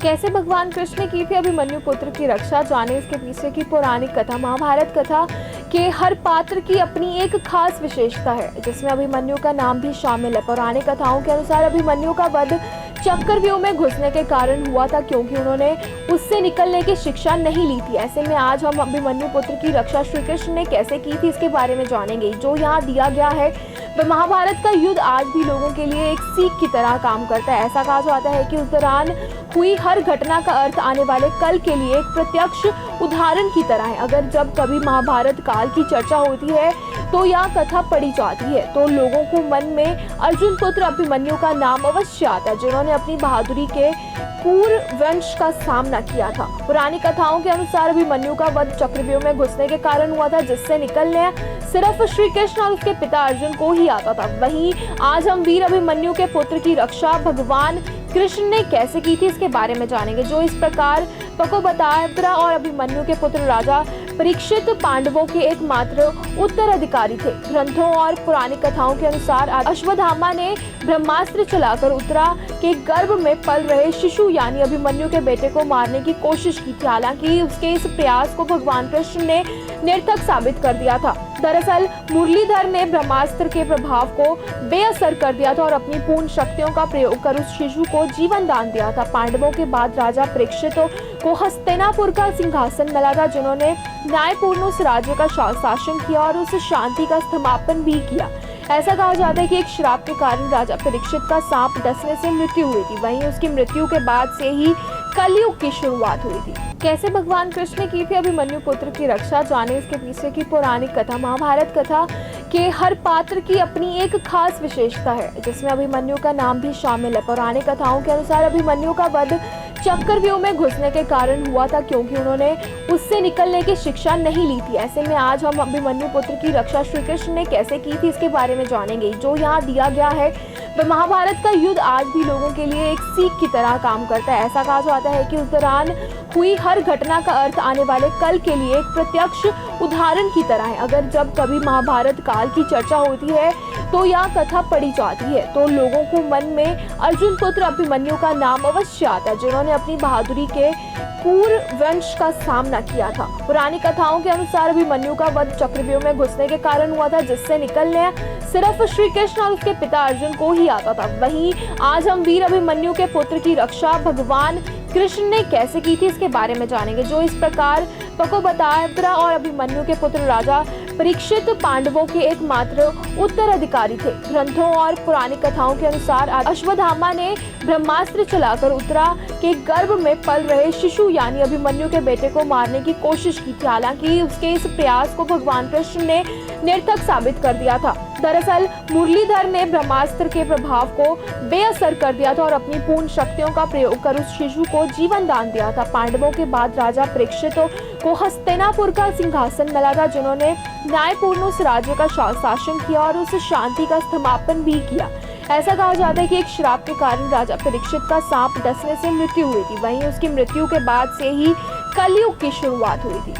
कैसे भगवान कृष्ण ने की थी अभिमन्यु पुत्र की रक्षा, जाने इसके पीछे की पौराणिक कथा। महाभारत कथा के हर पात्र की अपनी एक खास विशेषता है, जिसमें अभिमन्यु का नाम भी शामिल है। पौराणिक कथाओं के अनुसार अभिमन्यु का वध चक्रव्यूह में घुसने के कारण हुआ था, क्योंकि उन्होंने उससे निकलने की शिक्षा नहीं ली थी। ऐसे में आज हम अभिमन्यु पुत्र की रक्षा श्री कृष्ण ने कैसे की थी इसके बारे में जानेंगे। जो यहाँ दिया गया है वह महाभारत का युद्ध आज भी लोगों के लिए एक सीख की तरह काम करता है। ऐसा कहा जाता है कि उस दौरान हुई हर घटना का अर्थ आने वाले कल के लिए एक प्रत्यक्ष उदाहरण की तरह है। अगर जब कभी महाभारत काल की चर्चा होती है तो यह कथा पढ़ी जाती है तो लोगों को मन में अर्जुन पुत्र अभिमन्यु का नाम अवश्य आता है, जिन्होंने अपनी बहादुरी के कुरु वंश का सामना किया था। पुरानी कथाओं के अनुसार अभिमन्यु का वध चक्रव्यूह में घुसने के कारण हुआ था, जिससे निकलने सिर्फ श्री कृष्ण और उसके पिता अर्जुन को ही आता था। वहीं आज हम वीर अभिमन्यु के पुत्र की रक्षा भगवान कृष्ण ने कैसे की थी इसके बारे में जानेंगे। जो इस प्रकार पकोबतायद्रा और अभिमन्यु के पुत्र राजा परीक्षित पांडवों के एकमात्र उत्तराधिकारी थे। ग्रंथों और पुरानी कथाओं के अनुसार अश्वत्थामा ने ब्रह्मास्त्र चलाकर उत्तरा के गर्भ में पल रहे शिशु यानी अभिमन्यु के बेटे को मारने की कोशिश की थी। हालांकि उसके इस प्रयास को भगवान कृष्ण ने निरर्थक साबित कर दिया था। दरअसल मुरलीधर ने ब्रह्मास्त्र के प्रभाव को बेअसर कर दिया था और अपनी पूर्ण शक्तियों का प्रयोग कर उस शिशु को जीवन दान दिया था। पांडवों के बाद राजा परीक्षित को हस्तिनापुर का सिंहासन मिला था, जिन्होंने न्यायपूर्ण उस राज्य का शासन किया और उस शांति का स्थापन भी किया। ऐसा कहा जाता है कि एक श्राप के कारण राजा परीक्षित का सांप डसने से मृत्यु हुई थी। वहीं उसकी मृत्यु के बाद से ही कलयुग की शुरुआत हुई थी। कैसे भगवान कृष्ण ने की थी अभिमन्यु पुत्र की रक्षा, जाने इसके पीछे की पौराणिक कथा। महाभारत कथा के हर पात्र की अपनी एक खास विशेषता है, जिसमें अभिमन्यु का नाम भी शामिल है। पौराणिक कथाओं के अनुसार अभिमन्यु का वध चक्रव्यूह में घुसने के कारण हुआ था, क्योंकि उन्होंने उससे निकलने की शिक्षा नहीं ली थी। ऐसे में आज हम अभिमन्यु पुत्र की रक्षा श्री कृष्ण ने कैसे की थी इसके बारे में जानेंगे। जो यहाँ दिया गया है वह महाभारत का युद्ध आज भी लोगों के लिए एक सीख की तरह काम करता है। ऐसा कहा जाता है कि उस दौरान हुई हर घटना का अर्थ आने वाले कल के लिए एक प्रत्यक्ष उदाहरण की तरह है। अगर जब कभी महाभारत काल की चर्चा होती है तो यह कथा पढ़ी जाती है तो लोगों को मन में अर्जुन पुत्र अभिमन्यु का नाम अवश्य आता है, जिन्होंने अपनी बहादुरी के कुरु वंश का सामना किया था। पुरानी कथाओं के अनुसार अभिमन्यु का वध चक्रव्यूह में घुसने के कारण हुआ था, जिससे निकलने सिर्फ श्री कृष्ण और उसके पिता अर्जुन को ही आता था। वहीं आज हम वीर अभिमन्यु के पुत्र की रक्षा भगवान कृष्ण ने कैसे की थी इसके बारे में जानेंगे। जो इस प्रकार पकोबतायद्रा और अभिमन्यु के पुत्र राजा परीक्षित पांडवों के एकमात्र उत्तराधिकारी थे। ग्रंथों और पुरानी कथाओं के अनुसार अश्वत्थामा ने ब्रह्मास्त्र चलाकर उत्तरा के गर्भ में पल रहे शिशु यानी अभिमन्यु के बेटे को मारने की कोशिश की थी। हालांकि उसके इस प्रयास को भगवान कृष्ण ने निरर्थक साबित कर दिया था। दरअसल मुरलीधर ने ब्रह्मास्त्र के प्रभाव को बेअसर कर दिया था और अपनी पूर्ण शक्तियों का प्रयोग कर उस शिशु को जीवन दान दिया था। पांडवों के बाद राजा परीक्षित को हस्तिनापुर का सिंहासन मिला था, जिन्होंने न्यायपूर्ण उस राज्य का शासन किया और उस शांति का स्थापन भी किया। ऐसा कहा जाता है कि एक श्राप के कारण राजा परीक्षित का सांप डसने से मृत्यु हुई थी। वहीं उसकी मृत्यु के बाद से ही कलयुग की शुरुआत हुई थी।